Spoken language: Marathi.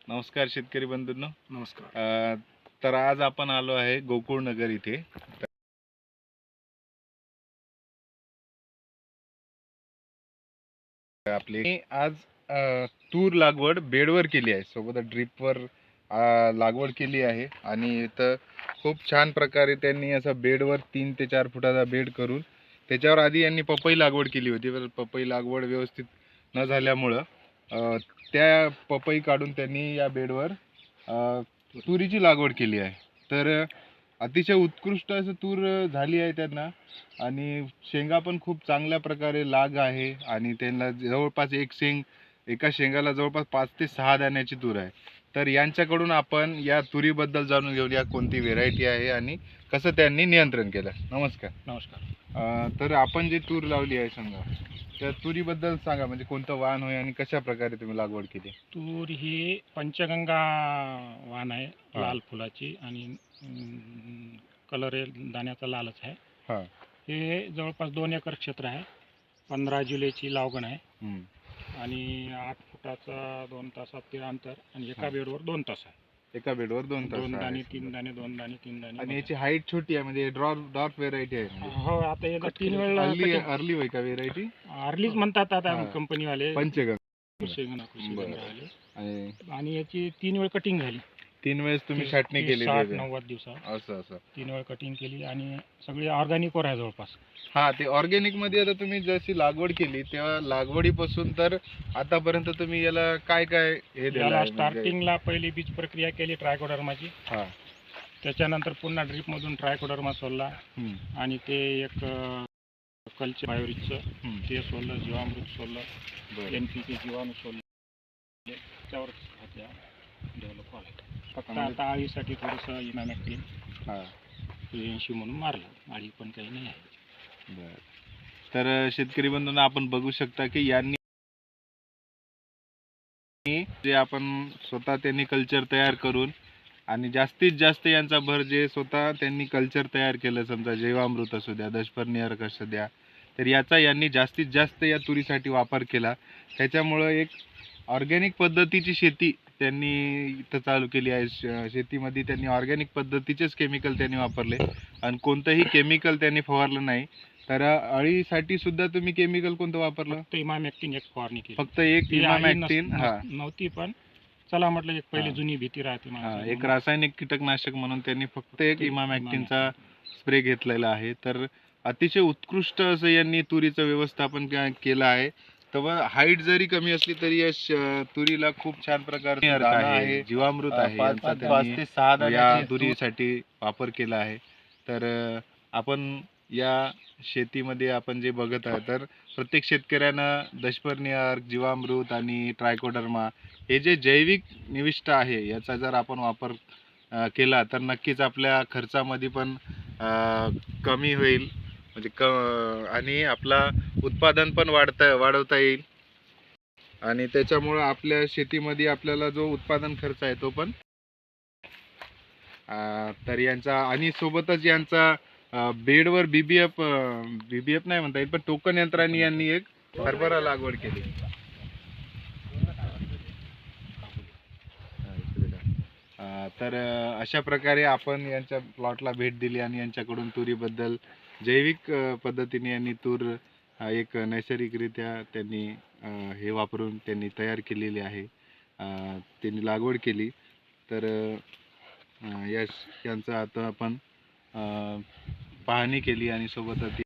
नमस्कार शेतकरी बंधूंनो. नमस्कार. तर आज आपण आलो आहे गोकुळनगर इथे. आपली आज तूर लागवड बेडवर केली आहे, सोबत ड्रिपवर लागवड केली आहे आणि इथं खूप छान प्रकारे त्यांनी असं बेडवर 3 ते 4 फुटाचा बेड करून त्याच्यावर आधी यांनी पपई लागवड केली होती. पण पपई लागवड व्यवस्थित न झाल्यामुळं त्या पपई काढून त्यांनी या बेडवर तुरीची लागवड केली आहे. तर अतिशय उत्कृष्ट असं तूर झाली आहे त्यांना आणि शेंगा पण खूप चांगल्या प्रकारे लाग आहे आणि त्यांना जवळपास एका शेंगाला जवळपास 5 ते 6 दाण्याची तूर आहे. तर यांच्याकडून आपण या तुरीबद्दल जाणून घेऊया, कोणती व्हेरायटी आहे आणि कसं त्यांनी नियंत्रण केलं. नमस्कार. नमस्कार. तर आपण जी तूर लावली आहे समजा, त्या तुरीबद्दल सांगा, म्हणजे कोणतं वाण होय आणि कशा प्रकारे तुम्ही लागवड केली. तूर ही पंचगंगा वाण आहे, हा. लाल फुलाची आणि कलर दाण्याचा लालच आहे. हा. हे जवळपास 2 एकर क्षेत्र आहे. 15 जुलैची लागवड आहे आणि 8 फुटाचा 2 तासात ते अंतर आणि एका बेडवर 2 तास आहे. एका बेडवर 2 तास 2 दाणे आहे. 3 दाणे 2 दाणे 3 दाणे आणि याची हाईट छोटी आहे, म्हणजे डॉर्फ व्हेरायटी आहे. म्हणजे हो, आता याला 3 वेळा अर्ली होय का व्हेरायटी? अर्लीच म्हणतात आता हा. कंपनीवाले, पंचगंगा. शेंगणा आणि याची 3 वेळ कटिंग झाली. 3 वेळेस तुम्ही छाटणी केली? 60-90 दिवसात असं 3 वेळ कटिंग केली आणि सगळी ऑर्गॅनिक वर आहे जवळपास. हा, ते ऑर्गॅनिक मध्ये आता तुम्ही जशी लागवड केली तेव्हा लागवडीपासून तर आतापर्यंत तुम्ही याला काय काय हे दिलं याला आहे? स्टार्टिंगला पहिली बीज प्रक्रिया केली ट्रायकोडर्माची. हा. त्याच्यानंतर पुन्हा ड्रीप मधून ट्रायकोडर्मा सोडला आणि ते एक कल्चर बायोरिचचं ते सोडलं, जीवामृत सोडलं, NPK जीवाणू सोडलं, त्यावर डेव्हलप व्हायला. फक्त आता आळीसाठी थोडंसं इमॅमॅक्टिन 80 म्हणून मारलं. आळी पण काही नाही आहे. तर शेतकरी बंधूंना आपण बघू शकता की यांनी जे आपण स्वतः त्यांनी कल्चर तयार करून आणि जास्तीत जास्त यांचा भर जे स्वतः त्यांनी कल्चर तयार केलं, समजा जैवामृत असू द्या, दशपर्णी असू द्या, तर याचा यांनी जास्तीत जास्त या तुरीसाठी वापर केला. त्याच्यामुळं एक ऑर्गॅनिक पद्धतीची शेती त्यांनी इथं चालू केली आहे. शेतीमध्ये त्यांनी ऑर्गॅनिक पद्धतीचेच केमिकल त्यांनी वापरले आणि कोणतंही केमिकल त्यांनी फवारलं नाही. तर अळीसाठी सुद्धा तुम्ही केमिकल कोणतं वापरलं? फक्त इमामॅक्टिन एक फवारणी केली. फक्त एक इमामॅक्टिन. नव्हती, पण चला म्हटलं, एक पहिली जुनी भीती राहते. एक रासायनिक कीटकनाशक म्हणून त्यांनी फक्त एक इमामॅक्टिनचा स्प्रे घेतलेला आहे. तर अतिशय उत्कृष्ट असं यांनी तुरीचं व्यवस्थापन केलं आहे. तर हाईट जरी कमी असली तरी या तुरीला खूप छान प्रकारचे आहे, जीवामृत आहे, 5 ते 6 या तुरीसाठी वापर केला आहे. तर आपण या शेतीमध्ये आपण जे बघत आहे, तर प्रत्येक शेतकऱ्यांना दशपर्णी अर्क, जीवामृत आणि ट्रायकोडर्मा हे जे जैविक निविष्ट आहे याचा जर आपण वापर केला तर नक्कीच आपल्या खर्चामध्ये पण कमी होईल, म्हणजे आणि आपला उत्पादन पण वाढवता येईल आणि त्याच्यामुळं आपल्या शेतीमध्ये आपल्याला जो उत्पादन खर्च आहे तो पण तर यांचा आणि सोबतच यांचा बेडवर बीबीएफ नाही म्हणता येईल, पण टोकन यंत्राने यांनी एक हरभरा लागवड केली. तर अशा प्रकारे आपण यांच्या प्लॉटला भेट दिली आणि यांच्याकडून तुरीबद्दल जैविक पद्धतीने यांनी तूर एक नैसर्गिकरित्या त्यांनी हे वापरून त्यांनी तयार केलेली आहे, त्यांनी लागवड केली. तर यांचं आता आपण पाहणी केली आणि सोबतच